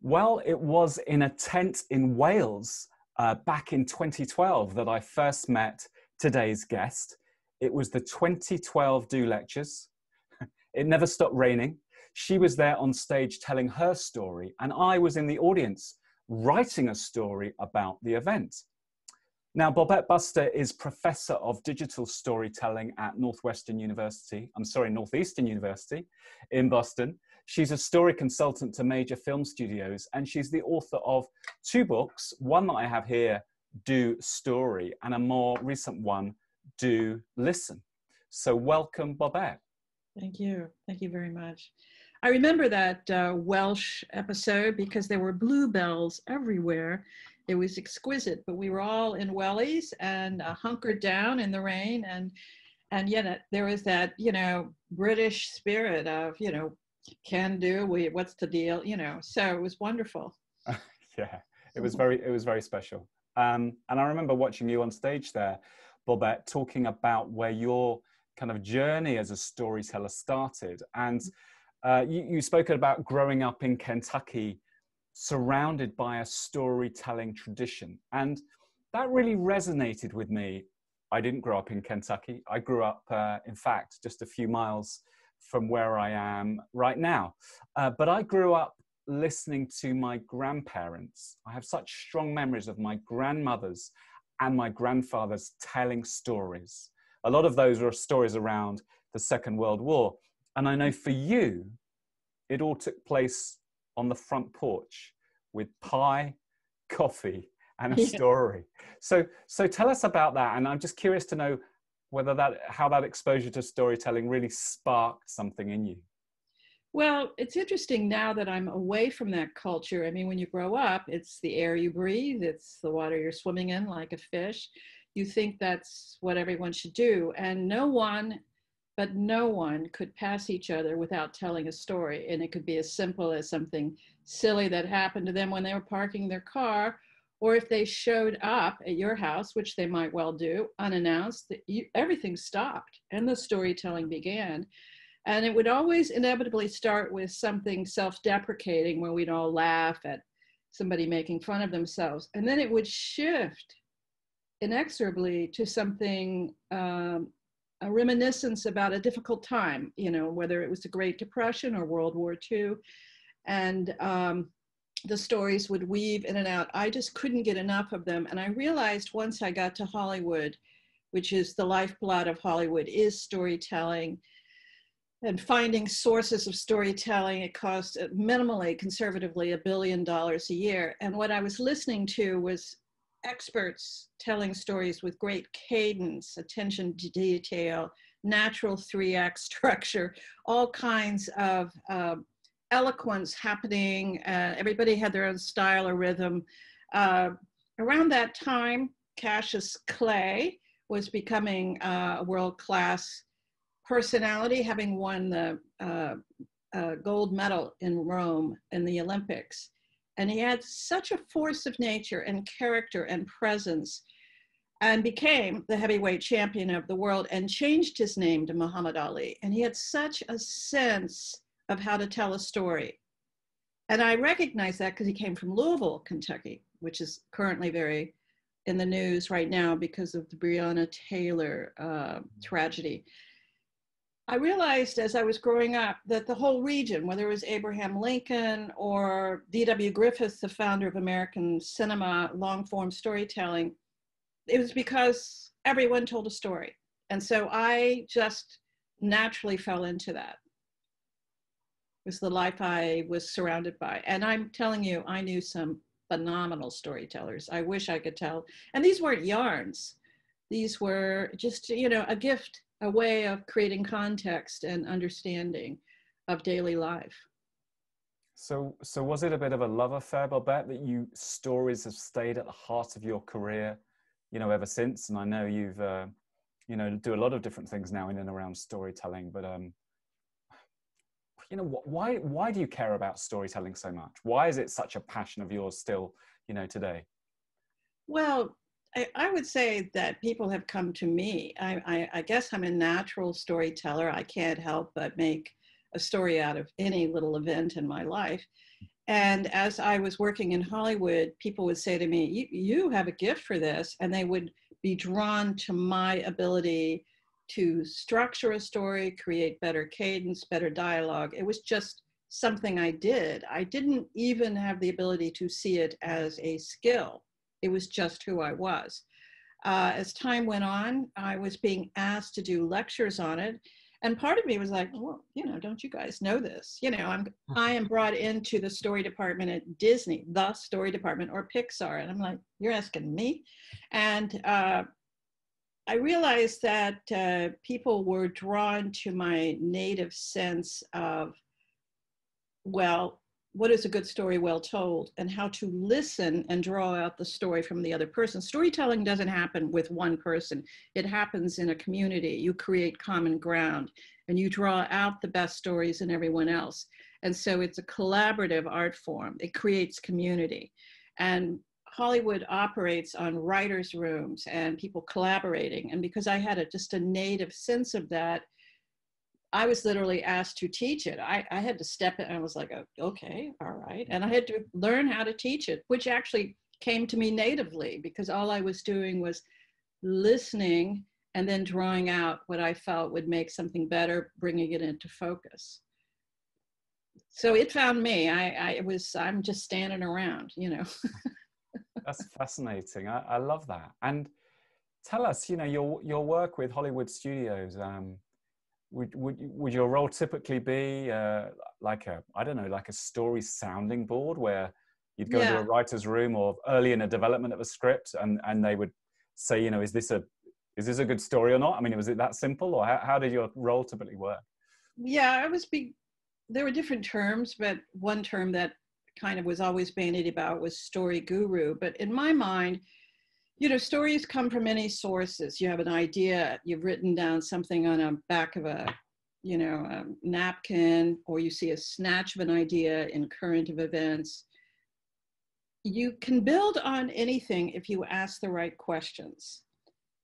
Well, it was in a tent in Wales back in 2012 that I first met today's guest. It was the 2012 Do Lectures. It never stopped raining. She was there on stage telling her story, and I was in the audience writing a story about the event. Now, Bobette Buster is Professor of Digital Storytelling at Northeastern University in Boston. She's a story consultant to major film studios, and she's the author of 2 books, one that I have here, Do Story, and a more recent one, Do Listen. So welcome, Bobette. Thank you. Thank you very much. I remember that Welsh episode because there were bluebells everywhere. It was exquisite, but we were all in wellies and hunkered down in the rain. And yet there was that, British spirit of, can do, what's the deal, so it was wonderful. Yeah, it was very special. And I remember watching you on stage there, Bobette, talking about where your kind of journey as a storyteller started. And you spoke about growing up in Kentucky, surrounded by a storytelling tradition. And that really resonated with me. I didn't grow up in Kentucky. I grew up, in fact, just a few miles from where I am right now. But I grew up listening to my grandparents. I have such strong memories of my grandmothers and my grandfathers telling stories. A lot of those were stories around the Second World War. And I know for you, it all took place on the front porch with pie, coffee, and a story. So tell us about that. And I'm just curious to know how that exposure to storytelling really sparked something in you. Well, it's interesting now that I'm away from that culture. I mean, when you grow up, it's the air you breathe, it's the water you're swimming in like a fish. You think that's what everyone should do. And no one could pass each other without telling a story. And it could be as simple as something silly that happened to them when they were parking their car, or if they showed up at your house, which they might well do, unannounced, everything stopped and the storytelling began. And it would always inevitably start with something self-deprecating where we'd all laugh at somebody making fun of themselves. And then it would shift inexorably to something, a reminiscence about a difficult time, whether it was the Great Depression or World War II. And the stories would weave in and out. I just couldn't get enough of them. And I realized once I got to Hollywood, which is the lifeblood of Hollywood, is storytelling. And finding sources of storytelling, it cost minimally, conservatively, $1 billion a year. And what I was listening to was experts telling stories with great cadence, attention to detail, natural 3-act structure, all kinds of eloquence happening. Everybody had their own style or rhythm. Around that time, Cassius Clay was becoming a world-class personality, having won the gold medal in Rome in the Olympics. And he had such a force of nature and character and presence, and became the heavyweight champion of the world and changed his name to Muhammad Ali. And he had such a sense of how to tell a story. And I recognize that because he came from Louisville, Kentucky, which is currently very in the news right now because of the Breonna Taylor tragedy. I realized as I was growing up that the whole region, whether it was Abraham Lincoln or D.W. Griffith, the founder of American cinema, long-form storytelling, it was because everyone told a story. And so I just naturally fell into that. It was the life I was surrounded by. And I'm telling you, I knew some phenomenal storytellers. I wish I could tell. And these weren't yarns. These were just, a gift, a way of creating context and understanding of daily life. So was it a bit of a love affair, Bobette, that stories have stayed at the heart of your career, ever since? And I know you've, do a lot of different things now in and around storytelling, but, why do you care about storytelling so much? Why is it such a passion of yours still, today? Well, I would say that people have come to me. I guess I'm a natural storyteller. I can't help but make a story out of any little event in my life. And as I was working in Hollywood, people would say to me, you have a gift for this. And they would be drawn to my ability to structure a story, create better cadence, better dialogue. It was just something I did. I didn't even have the ability to see it as a skill. It was just who I was. As time went on, I was being asked to do lectures on it. And part of me was like, well, don't you guys know this? I am brought into the story department at Disney, the story department, or Pixar. And I'm like, you're asking me? And I realized that people were drawn to my native sense of, well, what is a good story well told, and how to listen and draw out the story from the other person. Storytelling doesn't happen with one person. It happens in a community. You create common ground and you draw out the best stories in everyone else. And so it's a collaborative art form. It creates community. And Hollywood operates on writers' rooms and people collaborating. And because I had just a native sense of that, I was literally asked to teach it. I had to step in. I was like, okay, all right. And I had to learn how to teach it, which actually came to me natively because all I was doing was listening and then drawing out what I felt would make something better, bringing it into focus. So it found me. I'm just standing around, That's fascinating. I love that. And tell us, your work with Hollywood studios, would your role typically be like a story sounding board where you'd go into a writer's room or early in a development of a script and they would say, is this a good story or not? I mean, was it that simple, or how did your role typically work? Yeah, there were different terms, but one term that kind of was always bandied about was story guru. But in my mind, stories come from many sources. You have an idea, you've written down something on a back of a napkin, or you see a snatch of an idea in current events. You can build on anything if you ask the right questions.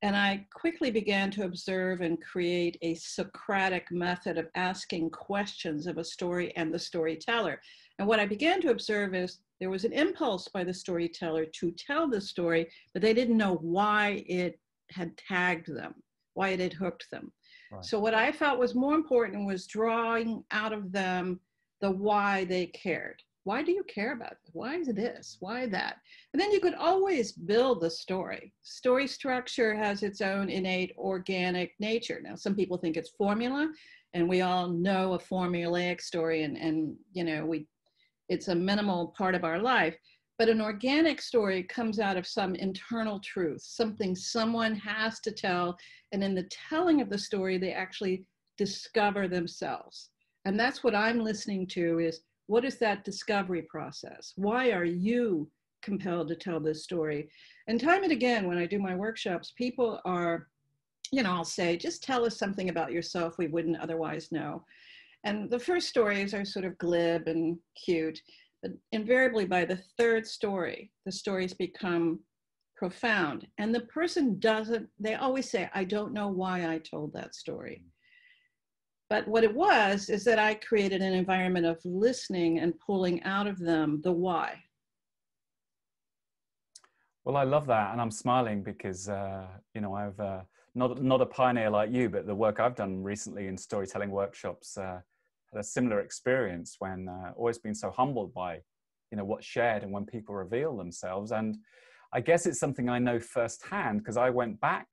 And I quickly began to observe and create a Socratic method of asking questions of a story and the storyteller. And what I began to observe is there was an impulse by the storyteller to tell the story, but they didn't know why it had tagged them, why it had hooked them. Right. So what I felt was more important was drawing out of them the why they cared. Why do you care about it? Why is this? Why that? And then you could always build the story. Story structure has its own innate organic nature. Now, some people think it's formula, and we all know a formulaic story, and it's a minimal part of our life. But an organic story comes out of some internal truth, something someone has to tell. And in the telling of the story, they actually discover themselves. And that's what I'm listening to is, what is that discovery process? Why are you compelled to tell this story? And time and again, when I do my workshops, people are, I'll say, just tell us something about yourself we wouldn't otherwise know. And the first stories are sort of glib and cute, but invariably by the third story, the stories become profound. And the person they always say, I don't know why I told that story. But what it was is that I created an environment of listening and pulling out of them the why. Well, I love that. And I'm smiling because, I've not a pioneer like you, but the work I've done recently in storytelling workshops had a similar experience when always been so humbled by, what's shared and when people reveal themselves. And I guess it's something I know firsthand because I went back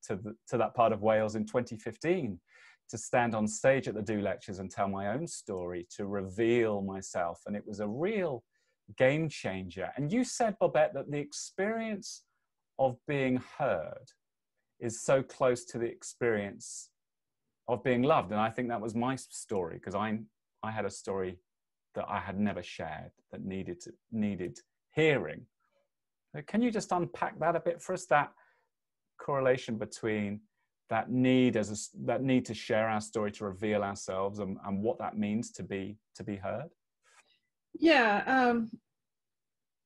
to that part of Wales in 2015 to stand on stage at the Do Lectures and tell my own story, to reveal myself. And it was a real game changer. And you said, Bobette, that the experience of being heard is so close to the experience of being loved. And I think that was my story, because I had a story that I had never shared that needed hearing. Can you just unpack that a bit for us, that correlation between that need to share our story, to reveal ourselves, and what that means to be heard? Yeah,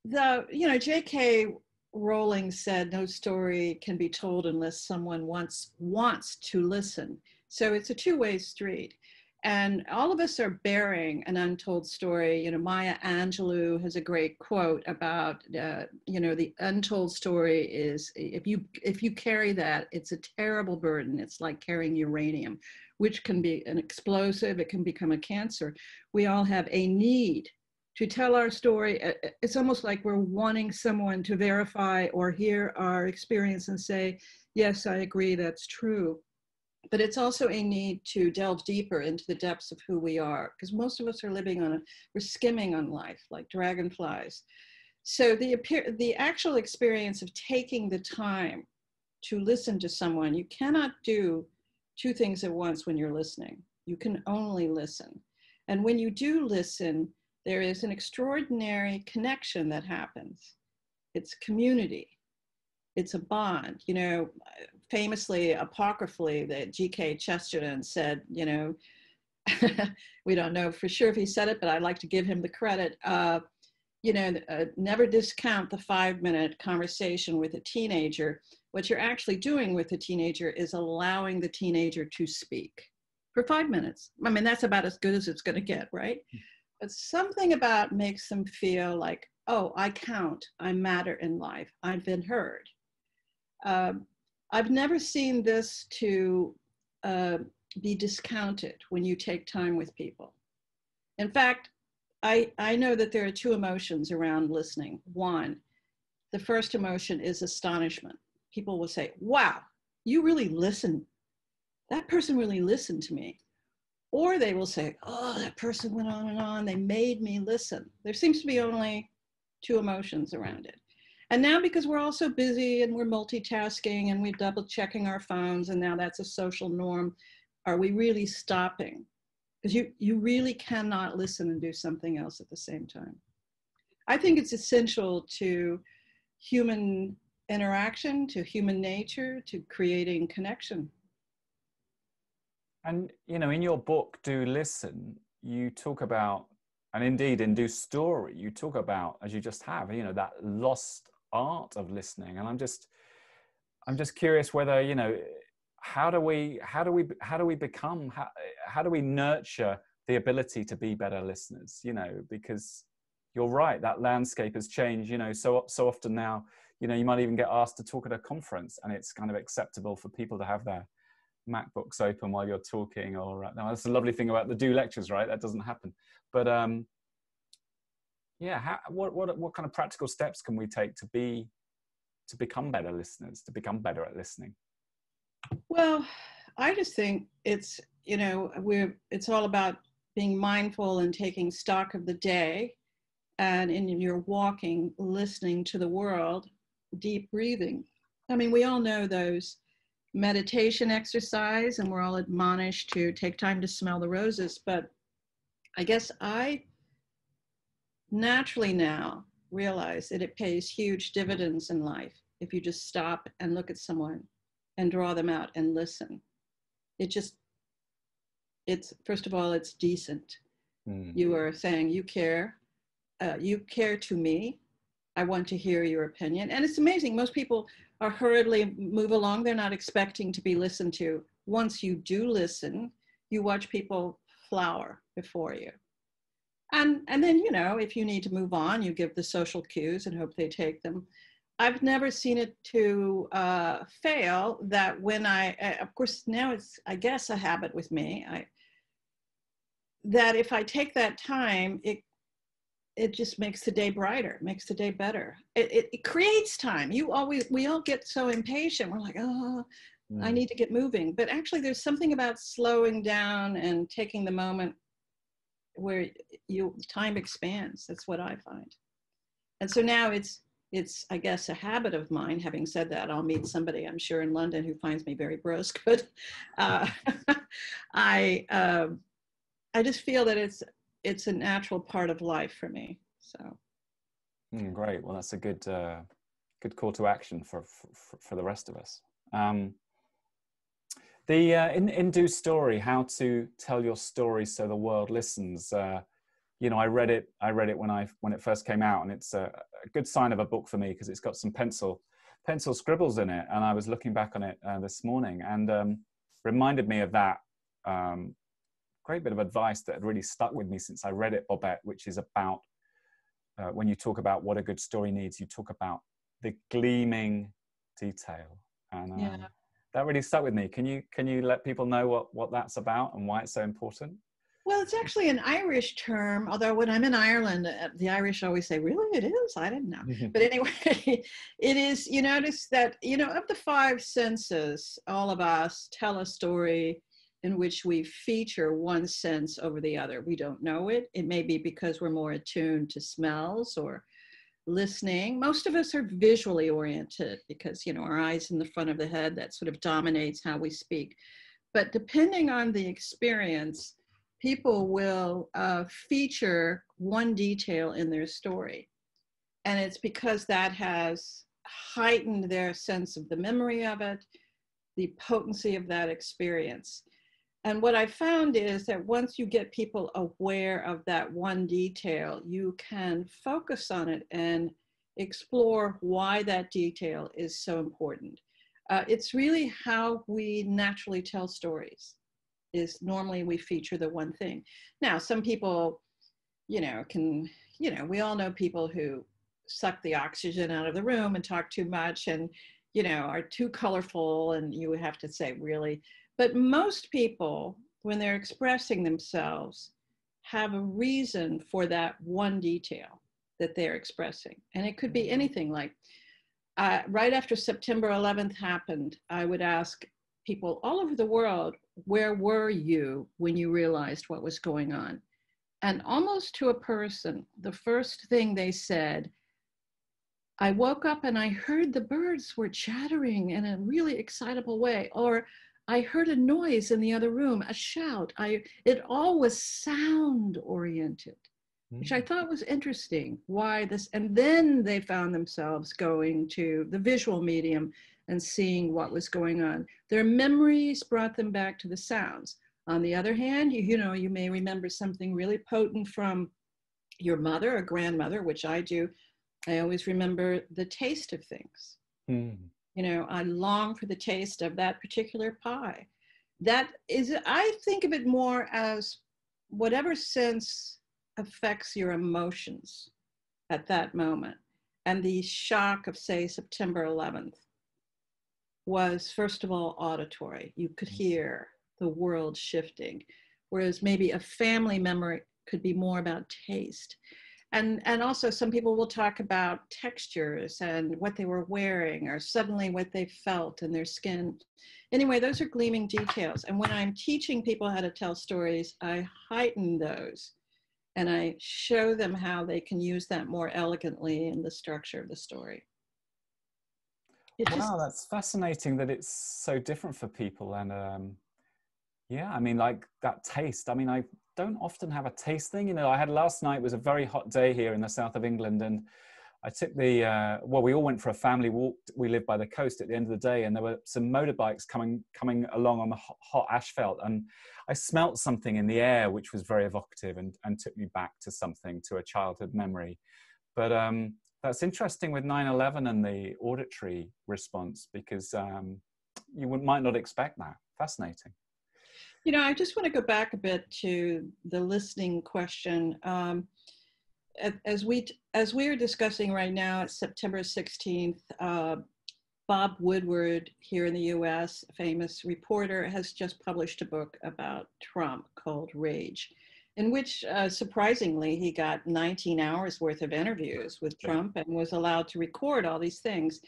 J.K. Rowling said no story can be told unless someone wants to listen. So it's a two-way street. And all of us are bearing an untold story. You know, Maya Angelou has a great quote about, you know, the untold story is, if you carry that, it's a terrible burden. It's like carrying uranium, which can be an explosive. It can become a cancer. We all have a need to tell our story. It's almost like we're wanting someone to verify or hear our experience and say, yes, I agree, that's true. But it's also a need to delve deeper into the depths of who we are, because most of us are living on we're skimming on life like dragonflies. So the actual experience of taking the time to listen to someone, you cannot do two things at once when you're listening. You can only listen. And when you do listen, there is an extraordinary connection that happens. It's community. It's a bond. You know, famously, apocryphally, that G.K. Chesterton said, you know, we don't know for sure if he said it, but I'd like to give him the credit. You know, never discount the 5-minute conversation with a teenager. What you're actually doing with a teenager is allowing the teenager to speak for 5 minutes. I mean, that's about as good as it's going to get, right? But something about makes them feel like, oh, I count, I matter in life, I've been heard. I've never seen this to be discounted when you take time with people. In fact, I know that there are two emotions around listening. One, the first emotion is astonishment. People will say, wow, you really listened. That person really listened to me. Or they will say, oh, that person went on and on. They made me listen. There seems to be only two emotions around it. And now, because we're all so busy and we're multitasking and we're double checking our phones, and now that's a social norm, are we really stopping? Because you really cannot listen and do something else at the same time. I think it's essential to human interaction, to human nature, to creating connection. And, you know, in your book, Do Listen, you talk about, and indeed in Do Story, you talk about, as you just have, you know, that lost art of listening. And I'm just curious whether, you know, how do we nurture the ability to be better listeners, you know, because you're right, that landscape has changed, you know, so often now, you know, you might even get asked to talk at a conference and it's kind of acceptable for people to have their MacBooks open while you're talking, or now that's the lovely thing about the Do lectures, right? That doesn't happen. But yeah, what kind of practical steps can we take to become better listeners, to become better at listening? Well, I just think it's, you know, it's all about being mindful and taking stock of the day, and in your walking, listening to the world, deep breathing. I mean, we all know those meditation exercise, and we're all admonished to take time to smell the roses. But I guess I naturally now realize that it pays huge dividends in life if you just stop and look at someone and draw them out and listen. It's first of all, it's decent. You are saying you care to me. I want to hear your opinion. And it's amazing. Most people are hurriedly move along. They're not expecting to be listened to. Once you do listen, you watch people flower before you. And then, you know, if you need to move on, you give the social cues and hope they take them. I've never seen it to fail that when of course, now it's, I guess, a habit with me, that if I take that time, it just makes the day brighter, makes the day better. It creates time. We all get so impatient. We're like, oh, I need to get moving. But actually, there's something about slowing down and taking the moment where time expands. That's what I find. And so now it's, I guess, a habit of mine. Having said that, I'll meet somebody, I'm sure, in London who finds me very brusque. But I just feel that it's a natural part of life for me. So great. Well, that's a good call to action for the rest of us. In Do Story, how to tell your story so the world listens. You know, I read it when it first came out, and it's a good sign of a book for me because it's got some pencil scribbles in it. And I was looking back on it this morning, and reminded me of that great bit of advice that had really stuck with me since I read it, Bobette, which is about when you talk about what a good story needs, you talk about the gleaming detail, and Yeah. that really stuck with me. Can you let people know what that's about and why it's so important? Well, it's actually an Irish term, although when I'm in Ireland, the Irish always say, really, it is? I didn't know. But anyway, it is, you notice that, you know, of the five senses, all of us tell a story in which we feature one sense over the other. We don't know it. It may be because we're more attuned to smells or listening. Most of us are visually oriented because, you know, our eyes in the front of the head, that sort of dominates how we speak. But depending on the experience, people will feature one detail in their story. And it's because that has heightened their sense of the memory of it, the potency of that experience. And what I found is that once you get people aware of that one detail, you can focus on it and explore why that detail is so important. It's really how we naturally tell stories. Is normally we feature the one thing. Now, some people, you know, we all know people who suck the oxygen out of the room and talk too much and, you know, are too colorful, and you would have to say, really. But most people, when they're expressing themselves, have a reason for that one detail that they're expressing. And it could be anything like, right after September 11th happened, I would ask people all over the world, where were you when you realized what was going on? And almost to a person, the first thing they said, I woke up and I heard the birds were chattering in a really excitable way, or I heard a noise in the other room, a shout. It all was sound oriented, which I thought was interesting. Why this? And then they found themselves going to the visual medium and seeing what was going on. Their memories brought them back to the sounds. On the other hand, you know, you may remember something really potent from your mother or grandmother, which I do. I always remember the taste of things. You know, I long for the taste of that particular pie. That is, I think of it more as whatever sense affects your emotions at that moment. And the shock of, say, September 11th was, first of all, auditory. You could hear the world shifting, whereas maybe a family memory could be more about taste. And also some people will talk about textures and what they were wearing, or suddenly what they felt in their skin. Anyway, those are gleaming details. And when I'm teaching people how to tell stories, I heighten those and I show them how they can use that more elegantly in the structure of the story. Wow, that's fascinating that it's so different for people. And yeah, I mean, like that taste. I mean, I don't often have a taste thing. You know, I had last night was a very hot day here in the south of England, and I took the, well, we all went for a family walk. We live by the coast at the end of the day, and there were some motorbikes coming along on the hot asphalt, and I smelt something in the air which was very evocative and took me back to something, to a childhood memory. But that's interesting with 9/11 and the auditory response, because you might not expect that. Fascinating. You know, I just want to go back a bit to the listening question. As we are discussing right now, it's September 16th. Bob Woodward here in the US, a famous reporter, has just published a book about Trump called Rage, in which surprisingly he got 19 hours worth of interviews with Trump and was allowed to record all these things.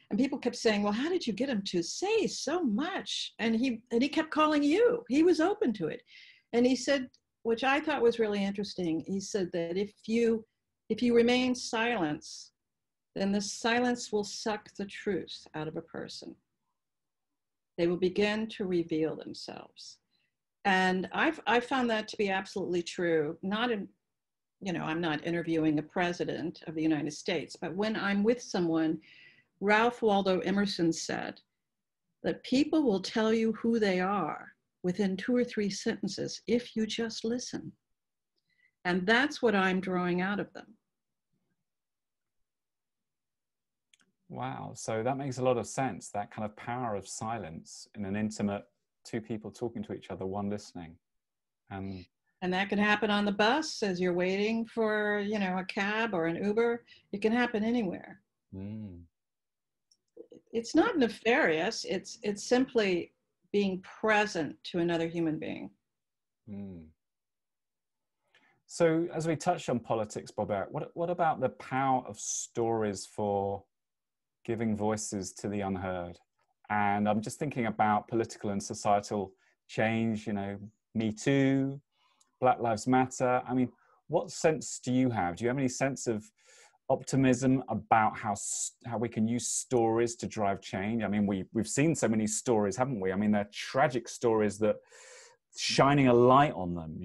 And people kept saying, well, how did you get him to say so much? And he kept calling you. He was open to it. And he said, which I thought was really interesting, he said that if you remain silent, then the silence will suck the truth out of a person. They will begin to reveal themselves. And I found that to be absolutely true. Not in, you know, I'm not interviewing a president of the United States, but when I'm with someone, Ralph Waldo Emerson said that people will tell you who they are within 2 or 3 sentences if you just listen. And that's what I'm drawing out of them. Wow, so that makes a lot of sense, that kind of power of silence in an intimate, 2 people talking to each other, 1 listening. And And that can happen on the bus as you're waiting for, a cab or an Uber. It can happen anywhere. mm, It's not nefarious. It's simply being present to another human being. mm. So as we touched on politics, Bobette, what about the power of stories for giving voices to the unheard? And I'm just thinking about political and societal change, MeToo, Black Lives Matter. I mean, what sense do you have? Do you have any sense of optimism about how we can use stories to drive change? I mean, we've seen so many stories, haven't we? I mean, they're tragic stories that shining a light on them,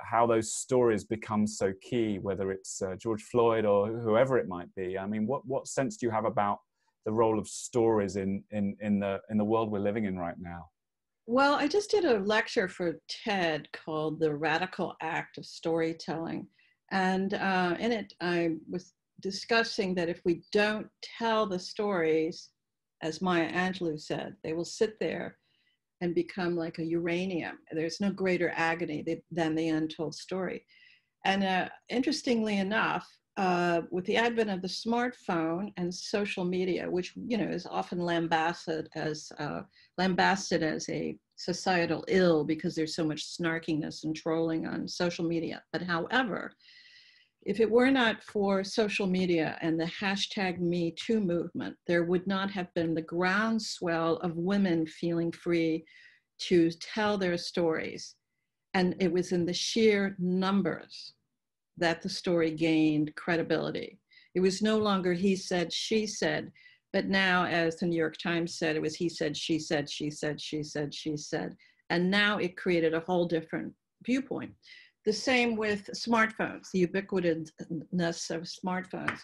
how those stories become so key, whether it's George Floyd or whoever it might be. I mean, what sense do you have about the role of stories in the world we're living in right now? Well, I just did a lecture for TED called The Radical Act of Storytelling. And in it, I was discussing that if we don't tell the stories, as Maya Angelou said, they will sit there and become like a uranium. There's no greater agony than the untold story. And interestingly enough, with the advent of the smartphone and social media, which is often lambasted as a societal ill because there's so much snarkiness and trolling on social media. But however, if it were not for social media and the hashtag MeToo movement, there would not have been the groundswell of women feeling free to tell their stories. And it was in the sheer numbers that the story gained credibility. It was no longer he said, she said, but now, as the New York Times said, it was he said, she said, she said, she said, she said. And now it created a whole different viewpoint. The same with smartphones, the ubiquitousness of smartphones.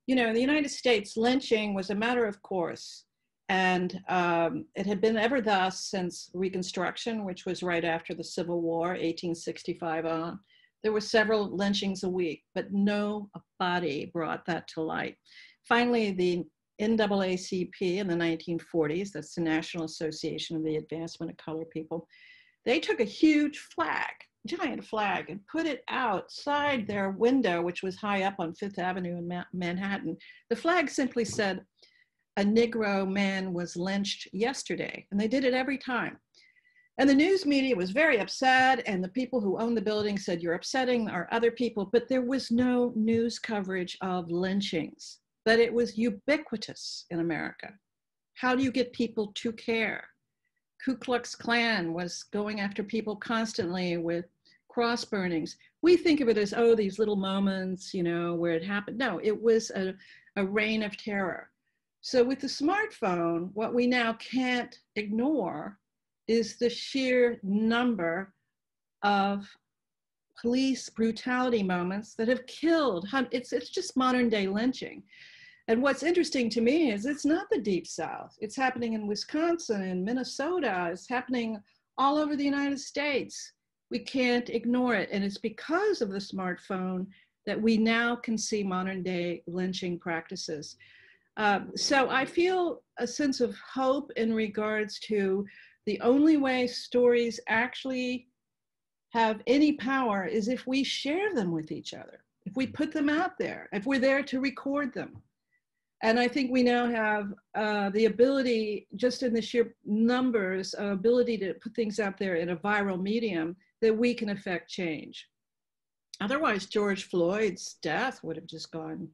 In the United States, lynching was a matter of course. And it had been ever thus since Reconstruction, which was right after the Civil War, 1865 on. There were several lynchings a week, but nobody brought that to light. Finally, the NAACP in the 1940s, that's the National Association of the Advancement of Colored People, they took a huge flag, giant flag, and put it outside their window, which was high up on Fifth Avenue in Manhattan. The flag simply said, "A Negro man was lynched yesterday," and they did it every time. And the news media was very upset, and the people who owned the building said, "You're upsetting our other people," but there was no news coverage of lynchings. But it was ubiquitous in America. How do you get people to care? Ku Klux Klan was going after people constantly with cross burnings. We think of it as, oh, these little moments, where it happened. No, it was a reign of terror. So with the smartphone, what we now can't ignore is the sheer number of police brutality moments that have killed. It's just modern day lynching. And what's interesting to me is it's not the Deep South. It's happening in Wisconsin and Minnesota. It's happening all over the United States. We can't ignore it. And it's because of the smartphone that we now can see modern day lynching practices. So I feel a sense of hope in regards to the only way stories actually have any power is if we share them with each other, if we put them out there, if we're there to record them. And I think we now have the ability, just in the sheer numbers, ability to put things out there in a viral medium that we can affect change. Otherwise, George Floyd's death would have just gone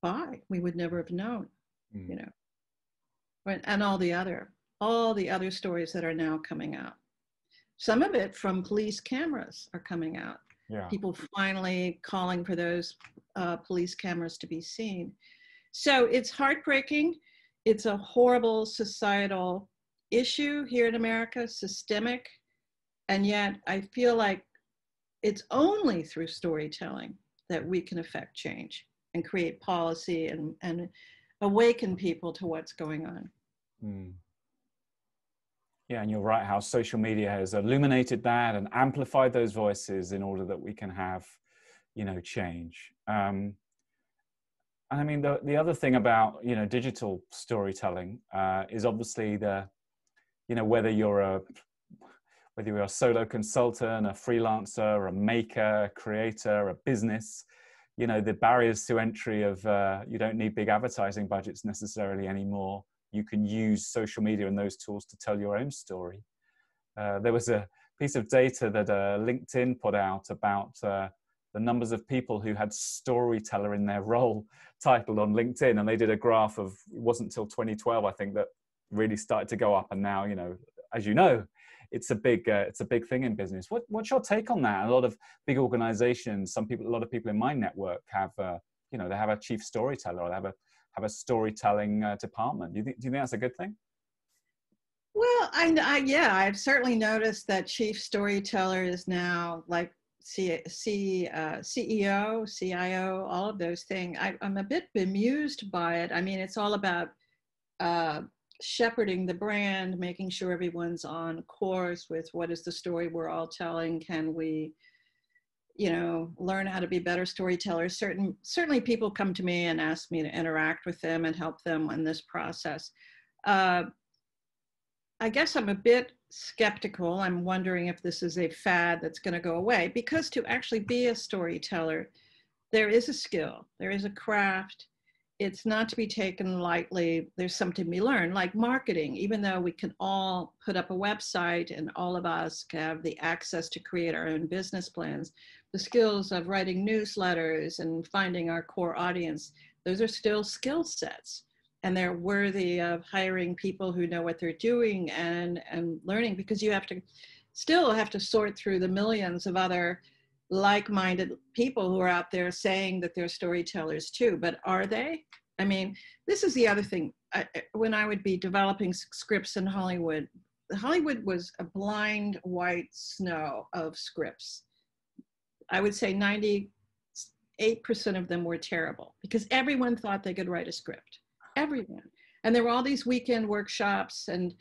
by. We would never have known, and all the other stories that are now coming out. Some of it from police cameras are coming out. Yeah. People finally calling for those police cameras to be seen. So it's heartbreaking. It's a horrible societal issue here in America, systemic. And yet I feel like it's only through storytelling that we can affect change and create policy and awaken people to what's going on. Mm. Yeah, and you're right, how social media has illuminated that and amplified those voices in order that we can have, change. And I mean, the other thing about, digital storytelling is obviously whether you're whether you're a solo consultant, a freelancer, a maker, a creator, a business, you know, the barriers to entry of you don't need big advertising budgets necessarily anymore. You can use social media and those tools to tell your own story. There was a piece of data that LinkedIn put out about the numbers of people who had storyteller in their role titled on LinkedIn, and they did a graph of, it wasn't until 2012, I think, that really started to go up. And now, you know, as you know, it's a big thing in business. What's your take on that? A lot of big organizations, a lot of people in my network have, you know, they have a chief storyteller, or they have a storytelling department. Do you think that's a good thing? Well, yeah, I've certainly noticed that chief storyteller is now like CEO, CIO, all of those things. I'm a bit bemused by it. I mean, it's all about shepherding the brand, making sure everyone's on course with what is the story we're all telling. Can we, you know, learn how to be better storytellers? Certainly people come to me and ask me to interact with them and help them in this process. I guess I'm a bit skeptical. I'm wondering if this is a fad that's going to go away, because to actually be a storyteller, there is a skill, there is a craft. It's not to be taken lightly. There's something to be learned, like marketing. Even though we can all put up a website and all of us have the access to create our own business plans, the skills of writing newsletters and finding our core audience, those are still skill sets. And they're worthy of hiring people who know what they're doing and learning, because you still have to sort through the millions of other like-minded people who are out there saying that they're storytellers too. But are they? I mean, this is the other thing. When I would be developing scripts in Hollywood was a blind white snow of scripts. I would say 98% of them were terrible, because everyone thought they could write a script. Everyone. And there were all these weekend workshops and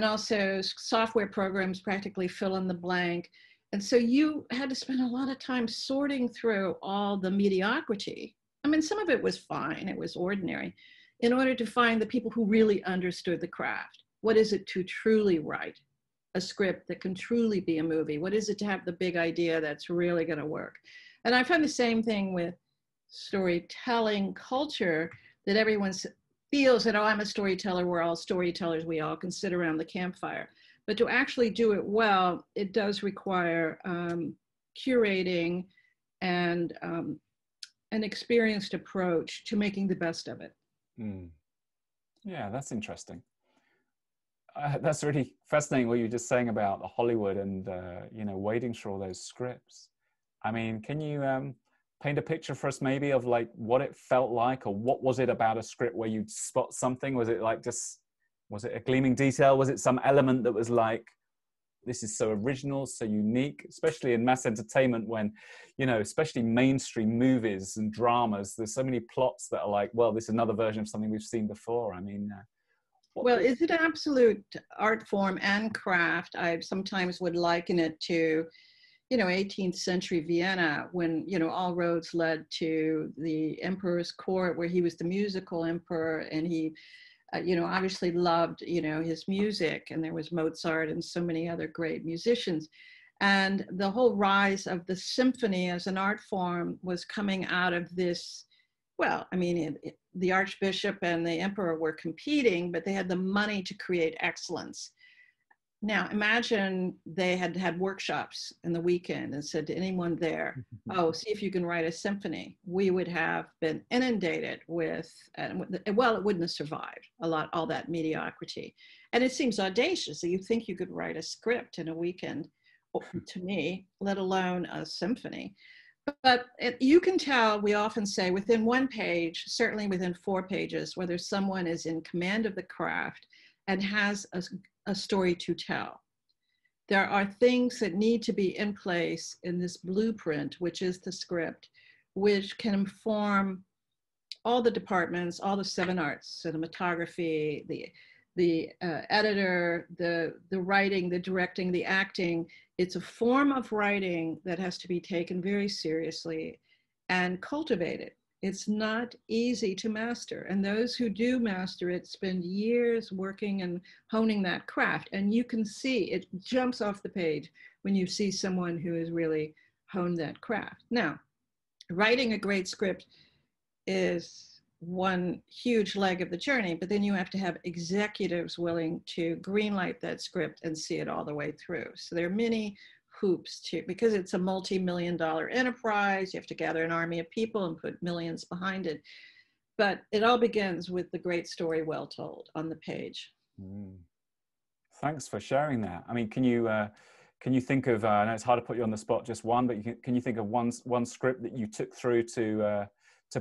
also software programs, practically fill in the blank. And so you had to spend a lot of time sorting through all the mediocrity. I mean, some of it was fine, it was ordinary, in order to find the people who really understood the craft. What is it to truly write a script that can truly be a movie? What is it to have the big idea that's really going to work? And I find the same thing with storytelling culture, that everyone feels that, oh, I'm a storyteller, we're all storytellers, we all can sit around the campfire. But to actually do it well, it does require curating and an experienced approach to making the best of it. Mm. Yeah, that's interesting. That's really fascinating what you were just saying about Hollywood and, you know, wading through all those scripts. I mean, can you paint a picture for us maybe of like what it felt like, or what was it about a script where you'd spot something? Was it like was it a gleaming detail? Was it some element that was like, this is so original, so unique, especially in mass entertainment when, you know, especially mainstream movies and dramas, there's so many plots that are like, well, this is another version of something we've seen before. I mean, well, is it an absolute art form and craft? I sometimes would liken it to, you know, 18th century Vienna, when, you know, all roads led to the emperor's court, where he was the musical emperor, and he, you know, obviously loved, you know, his music, and there was Mozart and so many other great musicians. And the whole rise of the symphony as an art form was coming out of this. Well, I mean, the archbishop and the emperor were competing, but they had the money to create excellence. Now, imagine they had had workshops in the weekend and said to anyone there, oh, see if you can write a symphony. We would have been inundated with, well, it wouldn't have survived all that mediocrity. And it seems audacious that you think you could write a script in a weekend, to me, let alone a symphony. But you can tell, we often say, within one page, certainly within 4 pages, whether someone is in command of the craft and has a story to tell. There are things that need to be in place in this blueprint, which is the script, which can inform all the departments, all the 7 arts: cinematography, the editor, the writing, the directing, the acting. It's a form of writing that has to be taken very seriously and cultivated. It's not easy to master. And those who do master it spend years working and honing that craft. And you can see it jumps off the page when you see someone who has really honed that craft. Now, writing a great script is one huge leg of the journey, but then you have to have executives willing to greenlight that script and see it all the way through. So there are many hoops too, because it's a multi-million-dollar enterprise. You have to gather an army of people and put millions behind it. But it all begins with the great story well told on the page. Thanks for sharing that. I mean, can you think of, I know it's hard to put you on the spot, just one, but can you think of one script that you took through to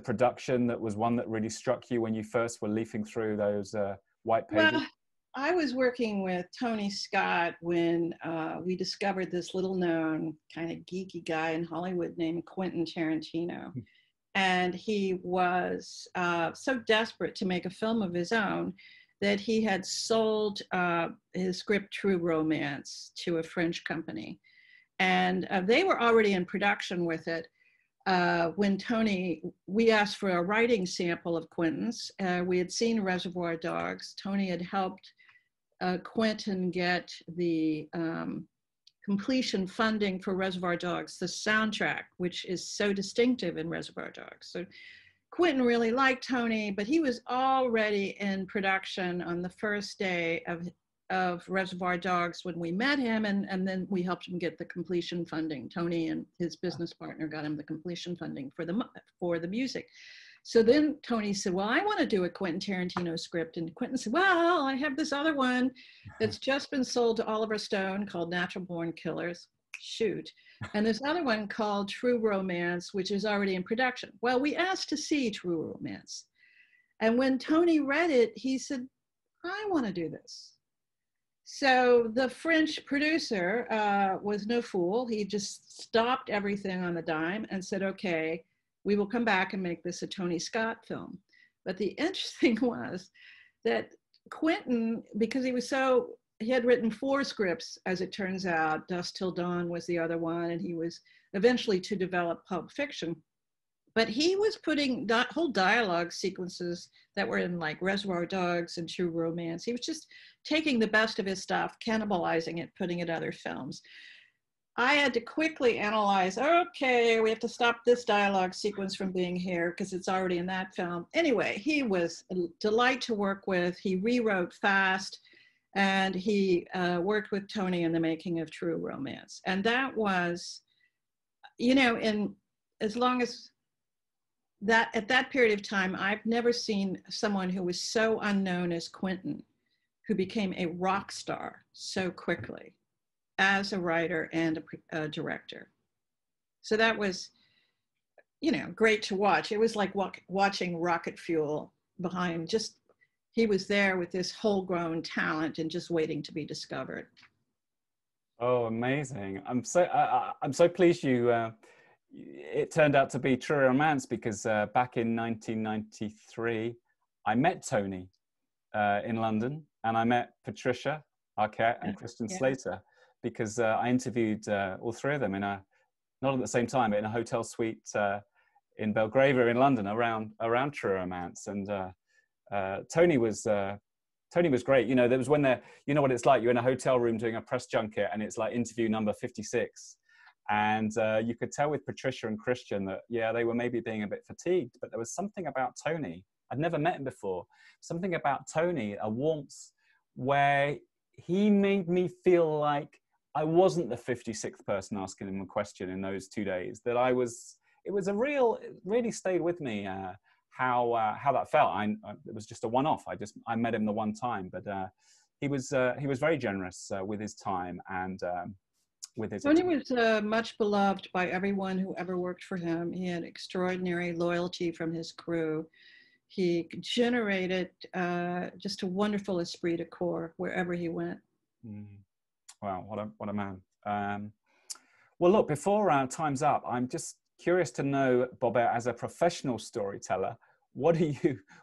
production that was one that really struck you when you first were leafing through those white pages? Well, I was working with Tony Scott when we discovered this little known kind of geeky guy in Hollywood named Quentin Tarantino. And he was so desperate to make a film of his own that he had sold his script True Romance to a French company. And they were already in production with it. When we asked for a writing sample of Quentin's. We had seen Reservoir Dogs. Tony had helped Quentin get the completion funding for Reservoir Dogs, the soundtrack, which is so distinctive in Reservoir Dogs. So Quentin really liked Tony, but he was already in production on the first day of Reservoir Dogs when we met him, and then we helped him get the completion funding. Tony and his business partner got him the completion funding for the music. So then Tony said, well, I want to do a Quentin Tarantino script. And Quentin said, well, I have this other one that's just been sold to Oliver Stone called Natural Born Killers. Shoot. And this other one called True Romance, which is already in production. Well, we asked to see True Romance. And when Tony read it, he said, I want to do this. So the French producer was no fool. He just stopped everything on the dime and said, okay, we will come back and make this a Tony Scott film. But the interesting was that Quentin, because he had written 4 scripts, as it turns out. Dusk Till Dawn was the other one, and he was eventually to develop Pulp Fiction. But he was putting whole dialogue sequences that were in like Reservoir Dogs and True Romance. He was just taking the best of his stuff, cannibalizing it, putting it in other films. I had to quickly analyze, okay, we have to stop this dialogue sequence from being here because it's already in that film. Anyway, he was a delight to work with. He rewrote fast, and he worked with Tony in the making of True Romance. And that was, as long as that, at that period of time, I've never seen someone who was so unknown as Quentin, who became a rock star so quickly as a writer and a director. So that was, great to watch. It was like watching rocket fuel behind. He was there with this whole grown talent and just waiting to be discovered. Oh, amazing. I'm so pleased it turned out to be True Romance, because back in 1993, I met Tony in London, and I met Patricia Arquette and Christian Slater, because I interviewed all 3 of them not at the same time, but in a hotel suite in Belgravia in London around True Romance. And Tony was great. There was when what it's like. You're in a hotel room doing a press junket, and it's like interview number 56. And you could tell with Patricia and Christian that, they were maybe being a bit fatigued, but there was something about Tony. I'd never met him before. Something about Tony, a warmth where he made me feel like I wasn't the 56th person asking him a question in those 2 days. That it really stayed with me how that felt. It was just a one-off. I met him the one time, but he was very generous with his time and with his. Tony was much beloved by everyone who ever worked for him. He had extraordinary loyalty from his crew. He generated just a wonderful esprit de corps wherever he went. Wow, what a man. Well, look, before our time's up, I'm just curious to know, Bobette, as a professional storyteller, what do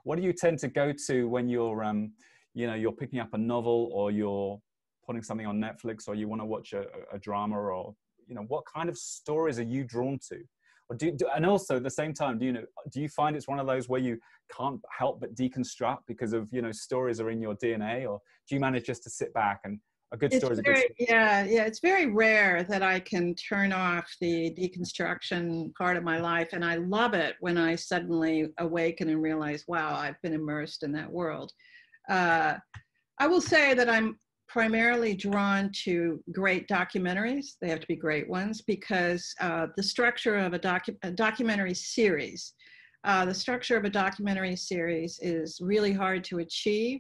you tend to go to when you're picking up a novel, or you're putting something on Netflix, or you want to watch a drama, or what kind of stories are you drawn to? or and also at the same time, do you find it's one of those where you can't help but deconstruct because of, stories are in your DNA, or do you manage just to sit back and a good story is a good story? Yeah, it's very rare that I can turn off the deconstruction part of my life. And I love it when I suddenly awaken and realize, wow, I've been immersed in that world. I will say that I'm primarily drawn to great documentaries. They have to be great ones because the structure of a documentary series, is really hard to achieve.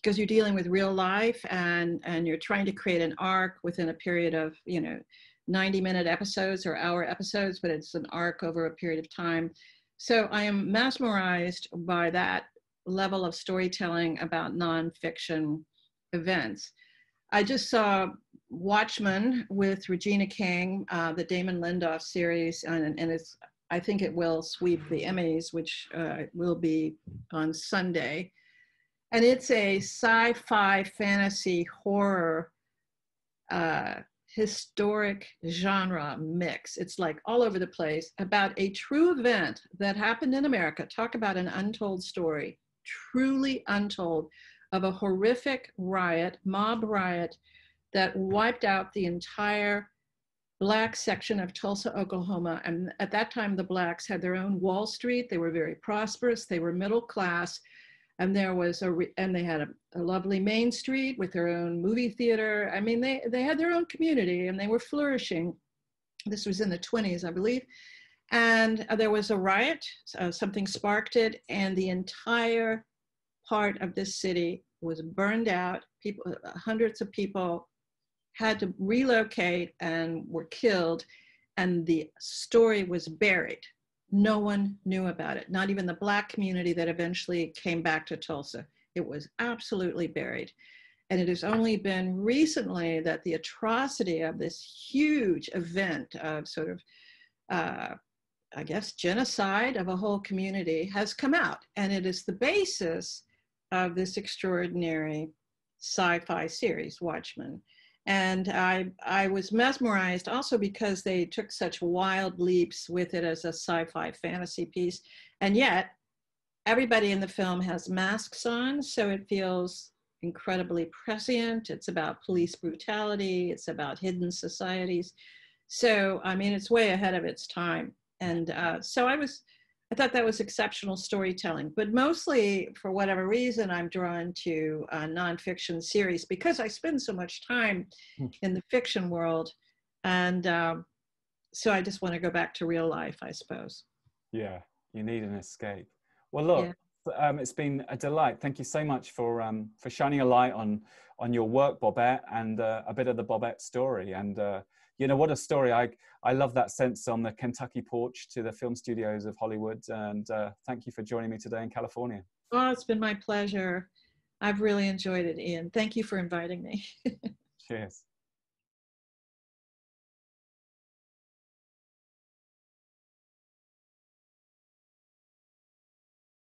Because you're dealing with real life and you're trying to create an arc within a period of 90-minute episodes or hour episodes, but it's an arc over a period of time. So I am mesmerized by that level of storytelling about nonfiction events. I just saw Watchmen with Regina King, the Damon Lindelof series, and I think it will sweep the Emmys, which will be on Sunday. And it's a sci-fi, fantasy, horror, historic genre mix. It's like all over the place about a true event that happened in America. Talk about an untold story, truly untold, of a horrific riot, mob riot, that wiped out the entire Black section of Tulsa, Oklahoma. And at that time, the Blacks had their own Wall Street. They were very prosperous. They were middle class. And there was and they had a lovely Main Street with their own movie theater. I mean, they had their own community and they were flourishing. This was in the 20s, I believe. And there was a riot, something sparked it, and the entire part of this city was burned out. People, hundreds of people had to relocate and were killed, and the story was buried. No one knew about it, not even the Black community that eventually came back to Tulsa. It was absolutely buried. And it has only been recently that the atrocity of this huge event of sort of, I guess, genocide of a whole community has come out. And it is the basis of this extraordinary sci-fi series, Watchmen. And I was mesmerized also because they took such wild leaps with it as a sci-fi fantasy piece. And yet everybody in the film has masks on, so it feels incredibly prescient. It's about police brutality. It's about hidden societies. So, I mean, it's way ahead of its time. And so I thought that was exceptional storytelling, but mostly for whatever reason, I'm drawn to nonfiction series because I spend so much time in the fiction world. And so I just want to go back to real life, I suppose. Yeah, you need an escape. Well, look, it's been a delight. Thank you so much for shining a light on your work, Bobette, and a bit of the Bobette story. And what a story. I love that sense on the Kentucky porch to the film studios of Hollywood. And thank you for joining me today in California. Oh, it's been my pleasure. I've really enjoyed it, Ian. Thank you for inviting me. Cheers.